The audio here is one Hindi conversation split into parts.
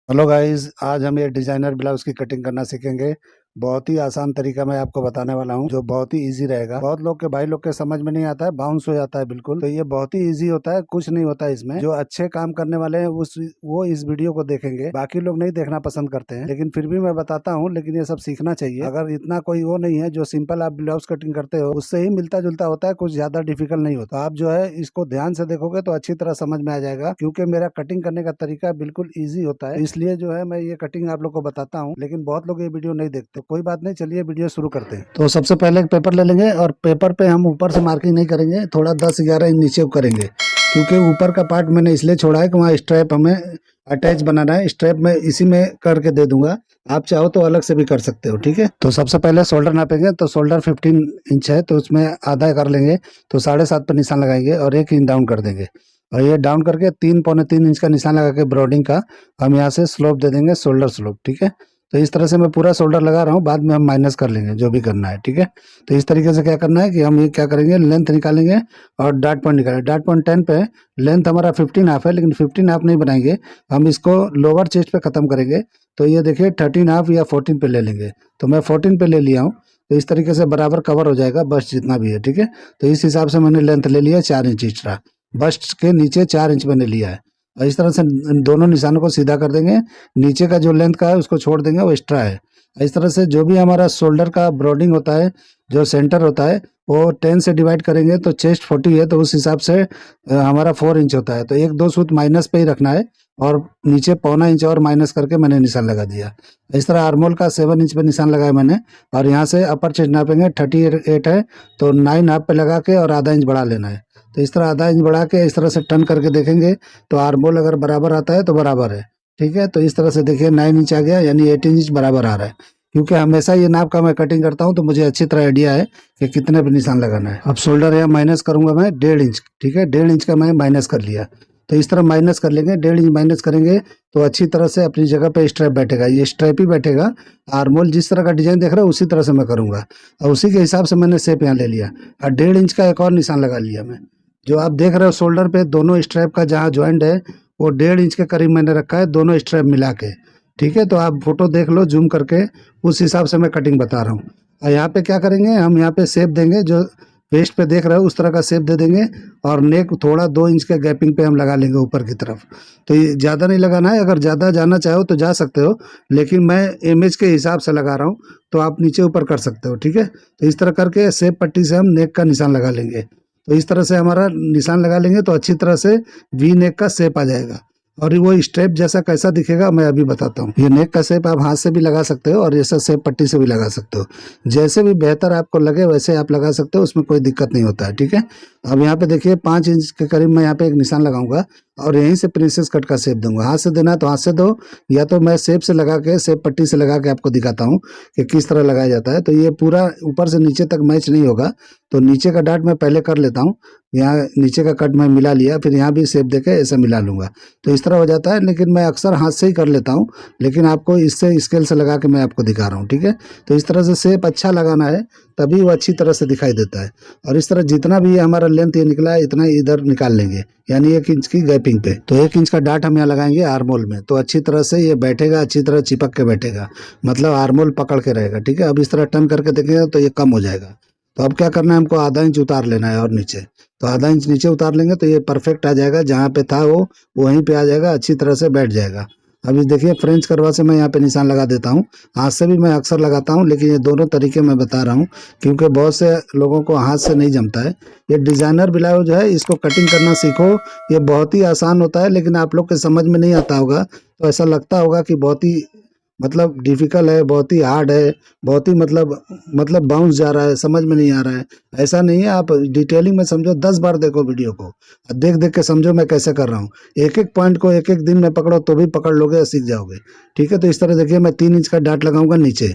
हेलो गाइस, आज हम ये डिजाइनर ब्लाउज की कटिंग करना सीखेंगे। बहुत ही आसान तरीका मैं आपको बताने वाला हूँ, जो बहुत ही इजी रहेगा। बहुत लोग के भाई लोग के समझ में नहीं आता है, बाउंस हो जाता है बिल्कुल। तो ये बहुत ही इजी होता है, कुछ नहीं होता है इसमें। जो अच्छे काम करने वाले हैं वो इस वीडियो को देखेंगे, बाकी लोग नहीं देखना पसंद करते हैं, लेकिन फिर भी मैं बताता हूँ। लेकिन ये सब सीखना चाहिए। अगर इतना कोई वो नहीं है, जो सिंपल आप ब्लाउज कटिंग करते हो उससे ही मिलता जुलता होता है, कुछ ज्यादा डिफिकल्ट नहीं होता। आप जो है इसको ध्यान से देखोगे तो अच्छी तरह समझ में आ जाएगा, क्योंकि मेरा कटिंग करने का तरीका बिल्कुल ईजी होता है। इसलिए जो है मैं ये कटिंग आप लोग को बताता हूँ, लेकिन बहुत लोग ये वीडियो नहीं देखते। कोई बात नहीं, चलिए वीडियो शुरू करते हैं। तो सबसे पहले एक पेपर ले लेंगे, और पेपर पे हम ऊपर से मार्किंग नहीं करेंगे, थोड़ा 10-11 इंच नीचे करेंगे, क्योंकि ऊपर का पार्ट मैंने इसलिए छोड़ा है कि वहाँ स्ट्रैप हमें अटैच बनाना है। स्ट्रैप में इसी में करके दे दूंगा, आप चाहो तो अलग से भी कर सकते हो। ठीक है, तो सबसे पहले शोल्डर नापेंगे। तो शोल्डर 15 इंच है, तो उसमें आधा कर लेंगे, तो 7.5 पर निशान लगाएंगे और 1 इंच डाउन कर देंगे। और ये डाउन करके 3 पौने 3 इंच का निशान लगा के ब्रॉडिंग का हम यहाँ से स्लोप दे देंगे, शोल्डर स्लोप। ठीक है, तो इस तरह से मैं पूरा शोल्डर लगा रहा हूँ, बाद में हम माइनस कर लेंगे जो भी करना है। ठीक है, तो इस तरीके से क्या करना है कि हम ये क्या करेंगे, लेंथ निकालेंगे और डॉट पॉइंट निकालेंगे। डॉट पॉइंट 10 पे लेंथ हमारा 15 हाफ है, लेकिन 15 हाफ नहीं बनाएंगे, हम इसको लोअर चेस्ट पे खत्म करेंगे। तो ये देखिए 13 हाफ या 14 पे ले लेंगे, तो मैं 14 पे ले लिया हूँ। तो इस तरीके से बराबर कवर हो जाएगा बस्ट जितना भी है। ठीक है, तो इस हिसाब से मैंने लेंथ ले लिया 4 इंच एक्स्ट्रा, बस्ट के नीचे 4 इंच मैंने लिया है। और इस तरह से दोनों निशानों को सीधा कर देंगे। नीचे का जो लेंथ का है उसको छोड़ देंगे, वो एक्स्ट्रा है। इस तरह से जो भी हमारा शोल्डर का ब्रॉडिंग होता है, जो सेंटर होता है, वो 10 से डिवाइड करेंगे तो चेस्ट 40 है, तो उस हिसाब से हमारा 4 इंच होता है। तो 1-2 सूत माइनस पे ही रखना है, और नीचे पौना 1 इंच और माइनस करके मैंने निशान लगा दिया। इस तरह आर्मोल का 7 इंच पे निशान लगाया मैंने। और यहाँ से अपर चेस्ट नापेंगे, 38 है, तो 9 हाफ पे लगा के और आधा इंच बढ़ा लेना है। तो इस तरह आधा इंच बढ़ा के इस तरह से टर्न करके देखेंगे, तो आर्मोल अगर बराबर आता है तो बराबर है। ठीक है, तो इस तरह से देखिए 9 इंच आ गया, यानी 18 इंच बराबर आ रहा है। क्योंकि हमेशा ये नाप का मैं कटिंग करता हूँ, तो मुझे अच्छी तरह आइडिया है कि कितने पे निशान लगाना है। अब शोल्डर यहाँ माइनस करूंगा मैं 1.5 इंच। ठीक है, 1.5 इंच का मैं माइनस कर लिया। तो इस तरह माइनस कर लेंगे, 1.5 इंच माइनस करेंगे, तो अच्छी तरह से अपनी जगह पे स्ट्रैप बैठेगा। ये स्ट्रैप ही बैठेगा। आर्मोल जिस तरह का डिजाइन देख रहे हो उसी तरह से मैं करूंगा, और उसी के हिसाब से मैंने शेप यहाँ ले लिया। और 1.5 इंच का एक और निशान लगा लिया मैं। जो आप देख रहे हो शोल्डर पे दोनों स्ट्रैप का जहाँ ज्वाइंट है, वो 1.5 इंच के करीब मैंने रखा है, दोनों स्ट्रैप मिला के। ठीक है, तो आप फोटो देख लो जूम करके, उस हिसाब से मैं कटिंग बता रहा हूँ। और यहाँ पे क्या करेंगे, हम यहाँ पे शेप देंगे, जो वेस्ट पे देख रहे हो उस तरह का शेप दे देंगे। और नेक थोड़ा 2 इंच के गैपिंग पे हम लगा लेंगे ऊपर की तरफ। तो ये ज़्यादा नहीं लगाना है, अगर ज़्यादा जाना चाहो तो जा सकते हो, लेकिन मैं इमेज के हिसाब से लगा रहा हूँ, तो आप नीचे ऊपर कर सकते हो। ठीक है, तो इस तरह करके शेप पट्टी से हम नेक का निशान लगा लेंगे। तो इस तरह से हमारा निशान लगा लेंगे, तो अच्छी तरह से वी नेक का शेप आ जाएगा। और वो स्ट्रेप जैसा कैसा दिखेगा मैं अभी बताता हूँ। ये नेक का शेप आप हाथ से भी लगा सकते हो, और ऐसा शेप पट्टी से भी लगा सकते हो। जैसे भी बेहतर आपको लगे वैसे आप लगा सकते हो, उसमें कोई दिक्कत नहीं होता है। ठीक है, अब यहाँ पे देखिए 5 इंच के करीब मैं यहाँ पे एक निशान लगाऊंगा, और यहीं से प्रिंसेस कट का शेप दूंगा। हाथ से देना है तो हाथ से दो, या तो मैं शेप से लगा के, शेप पट्टी से लगा के आपको दिखाता हूँ कि किस तरह लगाया जाता है। तो ये पूरा ऊपर से नीचे तक मैच नहीं होगा, तो नीचे का डाट मैं पहले कर लेता हूँ। यहाँ नीचे का कट मैं मिला लिया, फिर यहाँ भी शेप देके ऐसे मिला लूंगा, तो इस तरह हो जाता है। लेकिन मैं अक्सर हाथ से ही कर लेता हूँ, लेकिन आपको इससे स्केल से लगा के मैं आपको दिखा रहा हूँ। ठीक है, तो इस तरह से शेप अच्छा लगाना है, तभी वो अच्छी तरह से दिखाई देता है। और इस तरह जितना भी हमारा लेंथ ये निकला है, इतना इधर निकाल लेंगे, यानी 1 इंच की गैपिंग पे। तो 1 इंच का डाट हम यहाँ लगाएंगे आर्मोल में, तो अच्छी तरह से ये बैठेगा, अच्छी तरह चिपक के बैठेगा, मतलब आर्मोल पकड़ के रहेगा। ठीक है, अब इस तरह टर्न करके देखेंगे तो ये कम हो जाएगा। तो अब क्या करना है, हमको आधा इंच उतार लेना है और नीचे। तो आधा इंच नीचे उतार लेंगे तो ये परफेक्ट आ जाएगा, जहाँ पे था वो वहीं पे आ जाएगा, अच्छी तरह से बैठ जाएगा। अभी देखिए फ्रेंच करवा से मैं यहाँ पे निशान लगा देता हूँ, हाथ से भी मैं अक्सर लगाता हूँ, लेकिन ये दोनों तरीके मैं बता रहा हूँ क्योंकि बहुत से लोगों को हाथ से नहीं जमता है। ये डिजाइनर ब्लाउज जो है, इसको कटिंग करना सीखो। ये बहुत ही आसान होता है, लेकिन आप लोग के समझ में नहीं आता होगा, तो ऐसा लगता होगा कि बहुत ही मतलब डिफिकल्ट है, बहुत ही हार्ड है, बहुत ही मतलब बाउंस जा रहा है, समझ में नहीं आ रहा है। ऐसा नहीं है, आप डिटेलिंग में समझो, 10 बार देखो वीडियो को, देख देख के समझो मैं कैसे कर रहा हूँ। एक एक पॉइंट को एक एक दिन में पकड़ो तो भी पकड़ लोगे और सीख जाओगे। ठीक है, तो इस तरह देखिए मैं 3 इंच का डाट लगाऊंगा नीचे,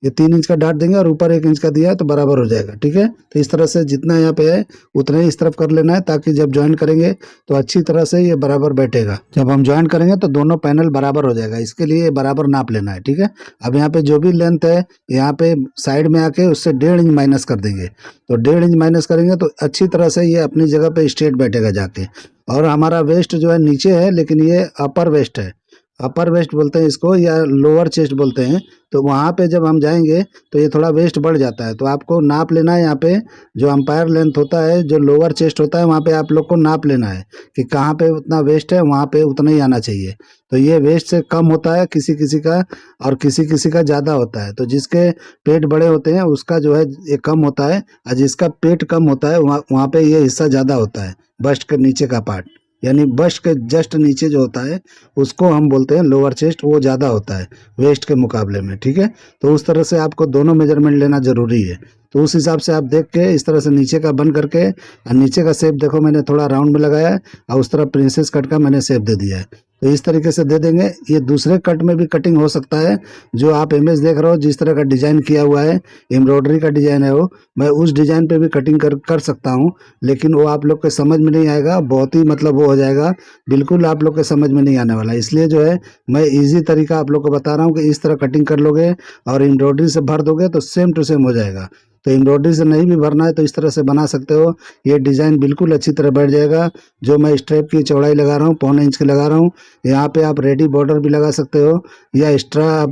ये 3 इंच का डाट देंगे, और ऊपर 1 इंच का दिया है तो बराबर हो जाएगा। ठीक है, तो इस तरह से जितना यहाँ पे है उतना ही इस तरफ कर लेना है, ताकि जब ज्वाइन करेंगे तो अच्छी तरह से ये बराबर बैठेगा। जब हम ज्वाइन करेंगे तो दोनों पैनल बराबर हो जाएगा, इसके लिए बराबर नाप लेना है। ठीक है, अब यहाँ पे जो भी लेंथ है, यहाँ पे साइड में आके उससे 1.5 इंच माइनस कर देंगे। तो 1.5 इंच माइनस करेंगे तो अच्छी तरह से ये अपनी जगह पे स्ट्रेट बैठेगा जाके। और हमारा वेस्ट जो है नीचे है, लेकिन ये अपर वेस्ट है, अपर वेस्ट बोलते हैं इसको या लोअर चेस्ट बोलते हैं। तो वहाँ पे जब हम जाएंगे तो ये थोड़ा वेस्ट बढ़ जाता है, तो आपको नाप लेना है यहाँ पे जो अंपायर लेंथ होता है, जो लोअर चेस्ट होता है वहाँ पे आप लोग को नाप लेना है कि कहाँ पे उतना वेस्ट है, वहाँ पे उतना ही आना चाहिए। तो ये वेस्ट से कम होता है किसी किसी का, और किसी किसी का ज़्यादा होता है। तो जिसके पेट बड़े होते हैं उसका जो है ये कम होता है, और जिसका पेट कम होता है वहाँ वहाँ पे ये हिस्सा ज़्यादा होता है, बस्ट के नीचे का पार्ट, यानी बस्ट के जस्ट नीचे जो होता है उसको हम बोलते हैं लोअर चेस्ट, वो ज़्यादा होता है वेस्ट के मुकाबले में। ठीक है, तो उस तरह से आपको दोनों मेजरमेंट लेना ज़रूरी है। तो उस हिसाब से आप देख के इस तरह से नीचे का बन करके, और नीचे का शेप देखो मैंने थोड़ा राउंड में लगाया है, और उस तरह प्रिंसेस कट का मैंने शेप दे दिया है। तो इस तरीके से दे देंगे। ये दूसरे कट में भी कटिंग हो सकता है, जो आप इमेज देख रहे हो जिस तरह का डिजाइन किया हुआ है, एम्ब्रॉयडरी का डिजाइन है वो, मैं उस डिजाइन पे भी कटिंग कर सकता हूँ, लेकिन वो आप लोग के समझ में नहीं आएगा, बहुत ही मतलब वो हो जाएगा, बिल्कुल आप लोग के समझ में नहीं आने वाला। इसलिए जो है मैं इजी तरीका आप लोग को बता रहा हूँ कि इस तरह कटिंग कर लोगे और एम्ब्रॉयडरी से भर दोगे तो सेम टू सेम हो जाएगा। तो एम्ब्रॉयडरी से नहीं भी भरना है तो इस तरह से बना सकते हो, ये डिज़ाइन बिल्कुल अच्छी तरह बैठ जाएगा। जो मैं स्ट्रैप की चौड़ाई लगा रहा हूँ 1.25 इंच की लगा रहा हूँ। यहाँ पे आप रेडी बॉर्डर भी लगा सकते हो, या एक्स्ट्रा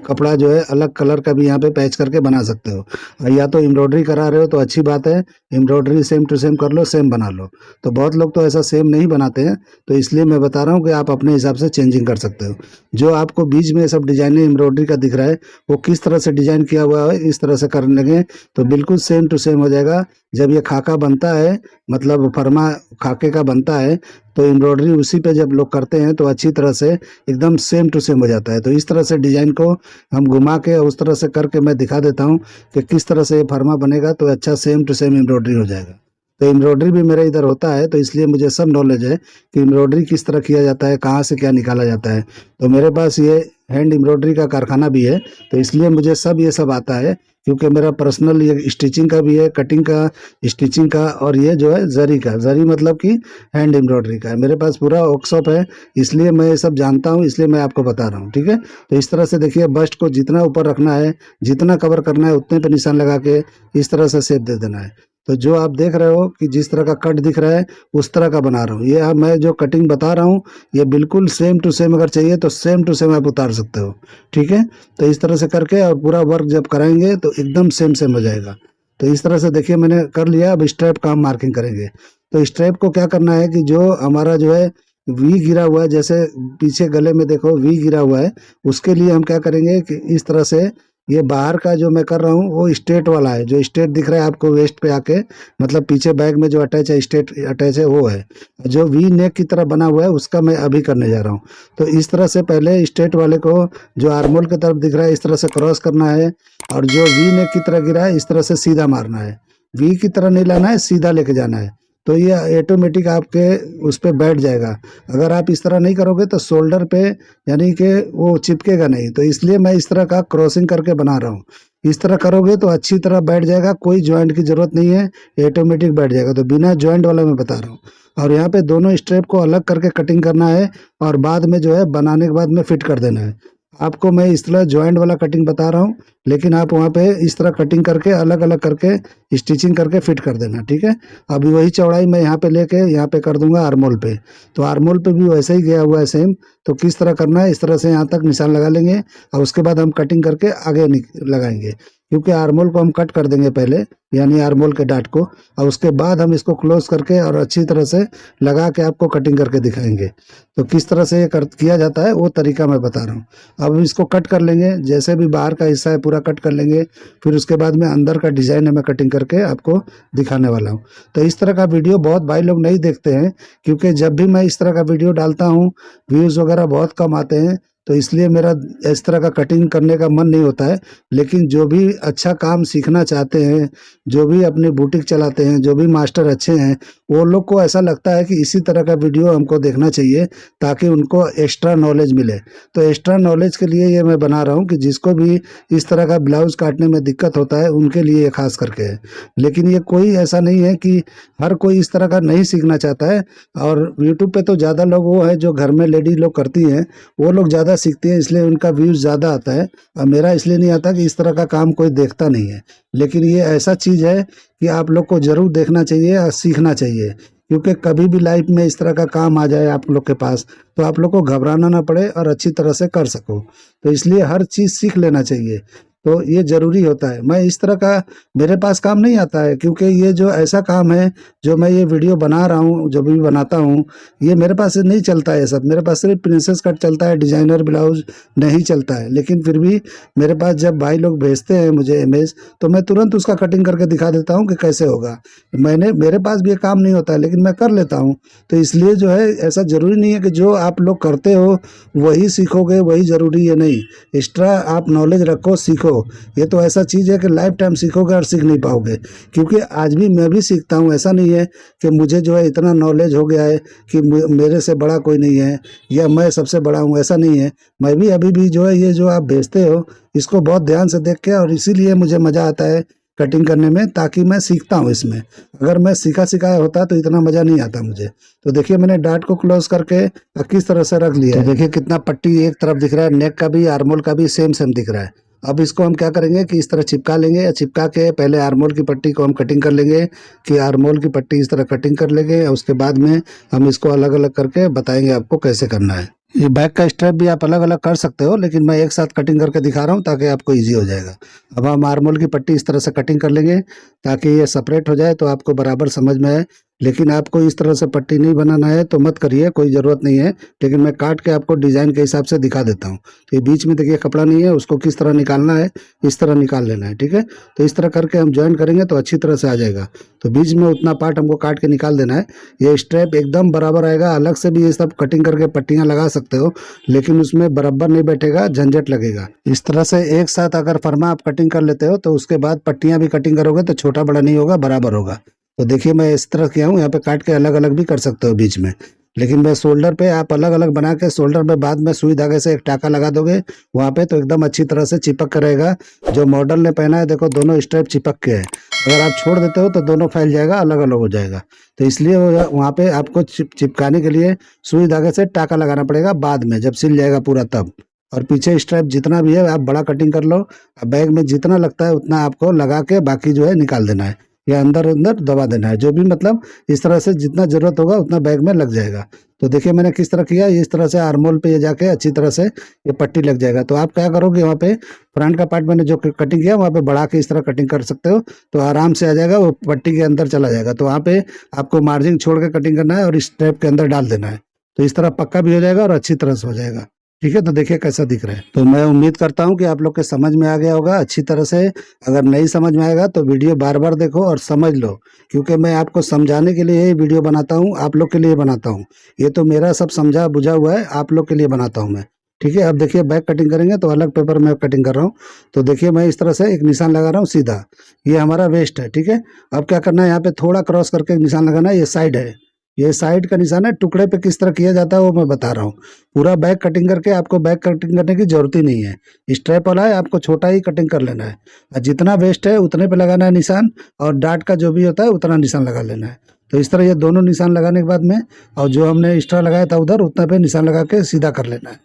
कपड़ा जो है अलग कलर का भी यहाँ पे पैच करके बना सकते हो। और या तो एम्ब्रॉयडरी करा रहे हो तो अच्छी बात है, एम्ब्रॉयडरी सेम टू सेम कर लो, सेम बना लो। तो बहुत लोग तो ऐसा सेम नहीं बनाते हैं, तो इसलिए मैं बता रहा हूँ कि आप अपने हिसाब से चेंजिंग कर सकते हो। जो आपको बीच में सब डिजाइन एम्ब्रॉयडरी का दिख रहा है वो किस तरह से डिजाइन किया हुआ है इस तरह से करने लगे तो बिल्कुल सेम टू सेम हो जाएगा। जब ये खाका बनता है, मतलब फरमा खाके का बनता है, तो एम्ब्रॉयडरी उसी पे जब लोग करते हैं तो अच्छी तरह से एकदम सेम टू सेम हो जाता है। तो इस तरह से डिजाइन को हम घुमा के उस तरह से करके मैं दिखा देता हूँ कि किस तरह से ये फरमा बनेगा, तो अच्छा सेम टू सेम एम्ब्रॉयडरी हो जाएगा। तो एम्ब्रॉयडरी भी मेरे इधर होता है, तो इसलिए मुझे सब नॉलेज है कि एम्ब्रॉयडरी किस तरह किया जाता है, कहाँ से क्या निकाला जाता है। तो मेरे पास ये हैंड एम्ब्रॉयडरी का कारखाना भी है, तो इसलिए मुझे सब ये सब आता है, क्योंकि मेरा पर्सनल ये स्टिचिंग का भी है, कटिंग का, स्टिचिंग का, और ये जो है जरी का, जरी मतलब कि हैंड एम्ब्रॉयडरी का है। मेरे पास पूरा वर्कशॉप है, इसलिए मैं ये सब जानता हूँ, इसलिए मैं आपको बता रहा हूँ। ठीक है, तो इस तरह से देखिए बस्ट को जितना ऊपर रखना है, जितना कवर करना है उतने पे निशान लगा के इस तरह से शेप दे देना है। तो जो आप देख रहे हो कि जिस तरह का कट दिख रहा है उस तरह का बना रहा हूँ। ये अब मैं जो कटिंग बता रहा हूँ ये बिल्कुल सेम टू सेम अगर चाहिए तो सेम टू सेम आप उतार सकते हो। ठीक है, तो इस तरह से करके और पूरा वर्क जब कराएंगे तो एकदम सेम सेम हो जाएगा। तो इस तरह से देखिए मैंने कर लिया। अब स्ट्रैप का हम मार्किंग करेंगे। तो स्ट्रैप को क्या करना है कि जो हमारा जो है वी गिरा हुआ है, जैसे पीछे गले में देखो वी गिरा हुआ है, उसके लिए हम क्या करेंगे कि इस तरह से ये बाहर का जो मैं कर रहा हूँ वो स्ट्रेट वाला है, जो स्ट्रेट दिख रहा है आपको वेस्ट पे आके, मतलब पीछे बैग में जो अटैच है स्ट्रेट अटैच है वो है। जो वी नेक की तरह बना हुआ है उसका मैं अभी करने जा रहा हूँ। तो इस तरह से पहले स्ट्रेट वाले को जो आर्मोल की तरफ दिख रहा है इस तरह से क्रॉस करना है, और जो वी नेक की तरह गिरा है इस तरह से सीधा मारना है। वी की तरह नहीं लाना है, सीधा लेके जाना है। तो ये ऑटोमेटिक आपके उस पर बैठ जाएगा। अगर आप इस तरह नहीं करोगे तो शोल्डर पे यानी कि वो चिपकेगा नहीं, तो इसलिए मैं इस तरह का क्रॉसिंग करके बना रहा हूँ। इस तरह करोगे तो अच्छी तरह बैठ जाएगा, कोई जॉइंट की जरूरत नहीं है, ऑटोमेटिक बैठ जाएगा। तो बिना जॉइंट वाला मैं बता रहा हूँ। और यहाँ पे दोनों स्ट्रेप को अलग करके कटिंग करना है, और बाद में जो है बनाने के बाद में फिट कर देना है। आपको मैं इस तरह जॉइंट वाला कटिंग बता रहा हूँ, लेकिन आप वहाँ पे इस तरह कटिंग करके अलग अलग करके स्टिचिंग करके फिट कर देना। ठीक है, अभी वही चौड़ाई मैं यहाँ पे लेके यहाँ पे कर दूंगा आर्मोल पे। तो आर्मोल पे भी वैसे ही गया हुआ है सेम। तो किस तरह करना है, इस तरह से यहाँ तक निशान लगा लेंगे, और उसके बाद हम कटिंग करके आगे लगाएंगे, क्योंकि आर्मोल को हम कट कर देंगे पहले, यानी आर्मोल के डाट को, और उसके बाद हम इसको क्लोज करके और अच्छी तरह से लगा के आपको कटिंग करके दिखाएंगे। तो किस तरह से ये किया जाता है वो तरीका मैं बता रहा हूँ। अब इसको कट कर लेंगे, जैसे भी बाहर का हिस्सा है पूरा कट कर लेंगे, फिर उसके बाद में अंदर का डिजाइन है मैं कटिंग करके आपको दिखाने वाला हूँ। तो इस तरह का वीडियो बहुत भाई लोग नहीं देखते हैं, क्योंकि जब भी मैं इस तरह का वीडियो डालता हूँ व्यूज़ वगैरह बहुत कम आते हैं, तो इसलिए मेरा इस तरह का कटिंग करने का मन नहीं होता है। लेकिन जो भी अच्छा काम सीखना चाहते हैं, जो भी अपनी बुटीक चलाते हैं, जो भी मास्टर अच्छे हैं, वो लोग को ऐसा लगता है कि इसी तरह का वीडियो हमको देखना चाहिए, ताकि उनको एक्स्ट्रा नॉलेज मिले। तो एक्स्ट्रा नॉलेज के लिए ये मैं बना रहा हूँ कि जिसको भी इस तरह का ब्लाउज काटने में दिक्कत होता है उनके लिए खास करके है। लेकिन ये कोई ऐसा नहीं है कि हर कोई इस तरह का नहीं सीखना चाहता है। और यूट्यूब पे तो ज़्यादा लोग वो है जो घर में लेडी लोग करती हैं, वो लोग ज़्यादा सीखती हैं, इसलिए उनका व्यूज़ ज़्यादा आता है। और मेरा इसलिए नहीं आता कि इस तरह का काम कोई देखता नहीं है। लेकिन ये ऐसा चीज़ है कि आप लोग को ज़रूर देखना चाहिए और सीखना चाहिए। क्योंकि कभी भी लाइफ में इस तरह का काम आ जाए आप लोग के पास, तो आप लोग को घबराना ना पड़े और अच्छी तरह से कर सको। तो इसलिए हर चीज़ सीख लेना चाहिए, तो ये ज़रूरी होता है। मैं इस तरह का मेरे पास काम नहीं आता है, क्योंकि ये जो ऐसा काम है जो मैं ये वीडियो बना रहा हूँ, जो भी बनाता हूँ, ये मेरे पास नहीं चलता है सब। मेरे पास सिर्फ प्रिंसेस कट चलता है, डिजाइनर ब्लाउज नहीं चलता है। लेकिन फिर भी मेरे पास जब भाई लोग भेजते हैं मुझे इमेज, तो मैं तुरंत उसका कटिंग करके दिखा देता हूँ कि कैसे होगा। मेरे पास भी ये काम नहीं होता है, लेकिन मैं कर लेता हूँ। तो इसलिए जो है, ऐसा ज़रूरी नहीं है कि जो आप लोग करते हो वही सीखोगे, वही ज़रूरी है नहीं। एक्स्ट्रा आप नॉलेज रखो, सीखो। ये तो ऐसा चीज़ है कि लाइफ टाइम सीखोगे और सीख नहीं पाओगे। क्योंकि आज भी मैं भी सीखता हूँ, ऐसा नहीं है कि मुझे जो है इतना नॉलेज हो गया है कि मेरे से बड़ा कोई नहीं है या मैं सबसे बड़ा हूँ, ऐसा नहीं है। मैं भी अभी भी जो है, ये जो आप भेजते हो इसको बहुत ध्यान से देख के, और इसीलिए मुझे मज़ा आता है कटिंग करने में, ताकि मैं सीखता हूँ इसमें। अगर मैं सीखा सिखाया होता तो इतना मज़ा नहीं आता मुझे। तो देखिए मैंने डार्ट को क्लोज करके किस तरह से रख लिया है। तो देखिए कितना पट्टी एक तरफ दिख रहा है, नेक का भी आर्मोल का भी सेम सेम दिख रहा है। अब इसको हम क्या करेंगे कि इस तरह चिपका लेंगे, चिपका के पहले आर्मोल की पट्टी को हम कटिंग कर लेंगे, कि आर्मोल की पट्टी इस तरह कटिंग कर लेंगे। उसके बाद में हम इसको अलग अलग करके बताएंगे आपको कैसे करना है। ये बैक का स्ट्रैप भी आप अलग अलग कर सकते हो, लेकिन मैं एक साथ कटिंग करके दिखा रहा हूँ ताकि आपको इजी हो जाएगा। अब हम आर्मोल की पट्टी इस तरह से कटिंग कर लेंगे ताकि ये सेपरेट हो जाए, तो आपको बराबर समझ में आए। लेकिन आपको इस तरह से पट्टी नहीं बनाना है तो मत करिए, कोई ज़रूरत नहीं है। लेकिन मैं काट के आपको डिज़ाइन के हिसाब से दिखा देता हूँ। तो ये बीच में देखिए कपड़ा नहीं है, उसको किस तरह निकालना है, इस तरह निकाल लेना है, ठीक है। तो इस तरह करके हम ज्वाइन करेंगे तो अच्छी तरह से आ जाएगा। तो बीच में उतना पार्ट हमको काट के निकाल देना है। ये स्ट्रैप एकदम बराबर आएगा। अलग से भी ये सब कटिंग करके पट्टियाँ लगा सकते हो, लेकिन उसमें बराबर नहीं बैठेगा, झंझट लगेगा। इस तरह से एक साथ अगर फर्मा आप कटिंग कर लेते हो तो उसके बाद पट्टियाँ भी कटिंग करोगे तो छोटा बड़ा नहीं होगा, बराबर होगा। तो देखिए मैं इस तरह किया हूँ, यहाँ पे काट के अलग अलग भी कर सकते हो बीच में। लेकिन मैं शोल्डर पे आप अलग अलग बना के शोल्डर पे बाद में सुई धागे से एक टाका लगा दोगे वहाँ पे, तो एकदम अच्छी तरह से चिपक कर रहेगा। जो मॉडल ने पहना है देखो, दोनों स्ट्रैप चिपक के है। अगर आप छोड़ देते हो तो दोनों फैल जाएगा, अलग अलग हो जाएगा। तो इसलिए वहाँ पे आपको चिपकाने के लिए सुई धागे से टाका लगाना पड़ेगा बाद में, जब सिल जाएगा पूरा तब। और पीछे स्ट्रैप जितना भी है आप बड़ा कटिंग कर लो। बैग में जितना लगता है उतना आपको लगा के बाकी जो है निकाल देना है, या अंदर अंदर दबा देना है, जो भी मतलब इस तरह से जितना जरूरत होगा उतना बैग में लग जाएगा। तो देखिए मैंने किस तरह किया, इस तरह से आर्मोल पे ये जाके अच्छी तरह से ये पट्टी लग जाएगा। तो आप क्या करोगे, वहाँ पे फ्रंट का पार्ट मैंने जो कटिंग किया वहाँ पे बढ़ा के इस तरह कटिंग कर सकते हो, तो आराम से आ जाएगा, वो पट्टी के अंदर चला जाएगा। तो वहाँ पे आपको मार्जिन छोड़ के कटिंग करना है और इस स्ट्रैप के अंदर डाल देना है। तो इस तरह पक्का भी हो जाएगा और अच्छी तरह से हो जाएगा, ठीक है। तो देखिए कैसा दिख रहा है। तो मैं उम्मीद करता हूँ कि आप लोग के समझ में आ गया होगा अच्छी तरह से। अगर नहीं समझ में आएगा तो वीडियो बार बार देखो और समझ लो, क्योंकि मैं आपको समझाने के लिए ये वीडियो बनाता हूँ, आप लोग के लिए बनाता हूँ। ये तो मेरा सब समझा बुझा हुआ है, आप लोग के लिए बनाता हूँ मैं, ठीक है। अब देखिए बैक कटिंग करेंगे तो अलग पेपर में कटिंग कर रहा हूँ। तो देखिए मैं इस तरह से एक निशान लगा रहा हूँ सीधा, ये हमारा वेस्ट है, ठीक है। अब क्या करना है, यहाँ पे थोड़ा क्रॉस करके निशान लगाना है, ये साइड है, ये साइड का निशान है। टुकड़े पे किस तरह किया जाता है वो मैं बता रहा हूँ। पूरा बैक कटिंग करके आपको बैक कटिंग करने की जरूरत ही नहीं है। स्ट्रैप वाला है, आपको छोटा ही कटिंग कर लेना है, और जितना वेस्ट है उतने पे लगाना है निशान, और डार्ट का जो भी होता है उतना निशान लगा लेना है। तो इस तरह ये दोनों निशान लगाने के बाद में, और जो हमने एक्स्ट्रा लगाया था उधर, उतना पे निशान लगा के सीधा कर लेना है।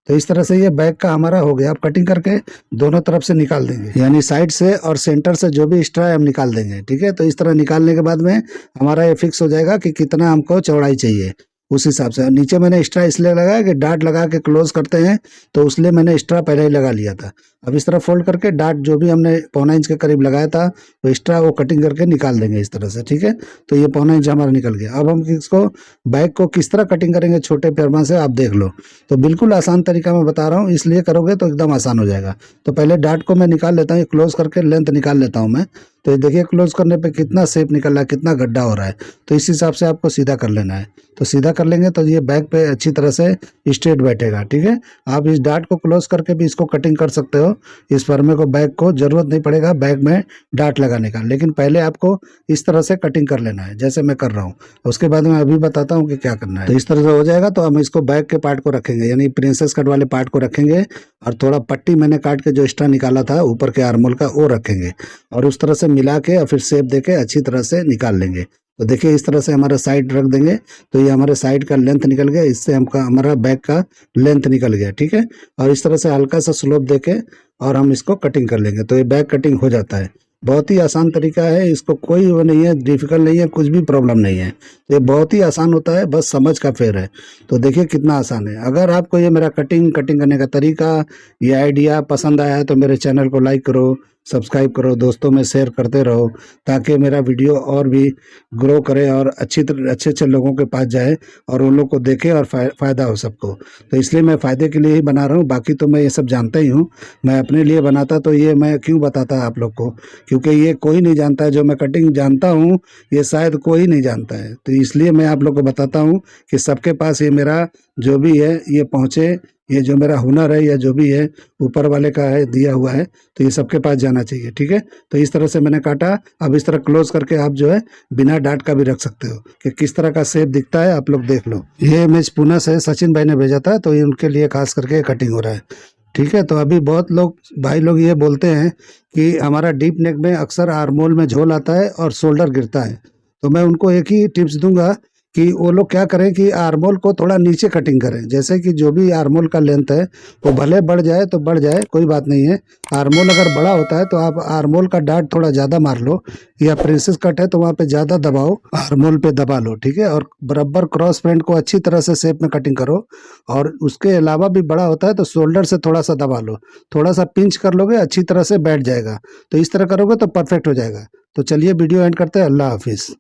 तो इस तरह से ये बैक का हमारा हो गया। आप कटिंग करके दोनों तरफ से निकाल देंगे, यानी साइड से और सेंटर से जो भी एक्स्ट्रा है हम निकाल देंगे, ठीक है। तो इस तरह निकालने के बाद में हमारा ये फिक्स हो जाएगा कि कितना हमको चौड़ाई चाहिए, उस हिसाब से। नीचे मैंने एक्स्ट्रा इसलिए लगाया कि डार्ट लगा के क्लोज करते हैं, तो उसलिए मैंने एक्स्ट्रा पहले ही लगा लिया था। अब इस तरह फोल्ड करके डार्ट जो भी हमने 1.25 इंच के करीब लगाया था वो एक्स्ट्रा वो कटिंग करके निकाल देंगे इस तरह से, ठीक है। तो ये 1.25 इंच हमारा निकल गया। अब हम इसको बैक को किस तरह कटिंग करेंगे छोटे पैरमा से, आप देख लो। तो बिल्कुल आसान तरीका मैं बता रहा हूँ, इसलिए करोगे तो एकदम आसान हो जाएगा। तो पहले डार्ट को मैं निकाल लेता हूँ, क्लोज करके लेंथ निकाल लेता हूँ मैं। तो ये देखिए क्लोज करने पे कितना शेप निकल रहा है, कितना गड्ढा हो रहा है। तो इस हिसाब से आपको सीधा कर लेना है। तो सीधा कर लेंगे तो ये बैक पे अच्छी तरह से स्ट्रेट बैठेगा, ठीक है। आप इस डार्ट को क्लोज करके भी इसको कटिंग कर सकते हो। इस फर्मे को बैक को जरूरत नहीं पड़ेगा बैक में डार्ट लगाने का, लेकिन पहले आपको इस तरह से कटिंग कर लेना है जैसे मैं कर रहा हूँ। उसके बाद मैं अभी बताता हूँ कि क्या करना है। तो इस तरह से हो जाएगा। तो हम इसको बैक के पार्ट को रखेंगे, यानी प्रिंसेस कट वाले पार्ट को रखेंगे, और थोड़ा पट्टी मैंने काट के जो एक्स्ट्रा निकाला था ऊपर के आर्मोल का वो रखेंगे, और उस तरह से मिला के और फिर शेप देके अच्छी तरह से निकाल लेंगे। तो देखिए इस तरह से हमारा साइड रख देंगे, तो ये हमारे साइड का लेंथ निकल गया, इससे हमारा बैक का लेंथ निकल गया, ठीक है। और इस तरह से हल्का सा स्लोप देके और हम इसको कटिंग कर लेंगे, तो ये बैक कटिंग हो जाता है। बहुत ही आसान तरीका है, इसको कोई वो नहीं है, डिफिकल्ट नहीं है, कुछ भी प्रॉब्लम नहीं है। ये बहुत ही आसान होता है, बस समझ का फेर है। तो देखिए कितना आसान है। अगर आपको ये मेरा कटिंग करने का तरीका, ये आइडिया पसंद आया है तो मेरे चैनल को लाइक करो, सब्सक्राइब करो, दोस्तों में शेयर करते रहो, ताकि मेरा वीडियो और भी ग्रो करे और अच्छे अच्छे लोगों के पास जाए और उन लोग को देखे और फ़ायदा हो सबको। तो इसलिए मैं फ़ायदे के लिए ही बना रहा हूँ, बाकी तो मैं ये सब जानता ही हूँ। मैं अपने लिए बनाता तो ये मैं क्यों बताता आप लोग को, क्योंकि ये कोई नहीं जानता है। जो मैं कटिंग जानता हूँ ये शायद कोई नहीं जानता है, तो इसलिए मैं आप लोग को बताता हूँ कि सबके पास ये मेरा जो भी है ये पहुँचे। ये जो मेरा हुनर है या जो भी है ऊपर वाले का है, दिया हुआ है, तो ये सबके पास जाना चाहिए। ठीक है, तो इस तरह से मैंने काटा। अब इस तरह क्लोज करके आप जो है बिना डाट का भी रख सकते हो कि किस तरह का शेप दिखता है, आप लोग देख लो। ये इमेज पुणे से सचिन भाई ने भेजा था, तो ये उनके लिए खास करके कटिंग हो रहा है। ठीक है, तो अभी बहुत लोग भाई लोग ये बोलते हैं कि हमारा डीप नेक में अक्सर आर्मोल में झोल आता है और शोल्डर गिरता है। तो मैं उनको एक ही टिप्स दूंगा कि वो लोग क्या करें कि आर्मोल को थोड़ा नीचे कटिंग करें। जैसे कि जो भी आर्मोल का लेंथ है वो भले बढ़ जाए तो बढ़ जाए, कोई बात नहीं है। आर्मोल अगर बड़ा होता है तो आप आर्मोल का डाट थोड़ा ज़्यादा मार लो, या प्रिंसेस कट है तो वहाँ पे ज़्यादा दबाओ, आर्मोल पे दबा लो। ठीक है, और बराबर क्रॉस पैंट को अच्छी तरह से शेप में कटिंग करो। और उसके अलावा भी बड़ा होता है तो शोल्डर से थोड़ा सा दबा लो, थोड़ा सा पिंच कर लोगे, अच्छी तरह से बैठ जाएगा। तो इस तरह करोगे तो परफेक्ट हो जाएगा। तो चलिए वीडियो एंड करते हैं। अल्लाह हाफिज़।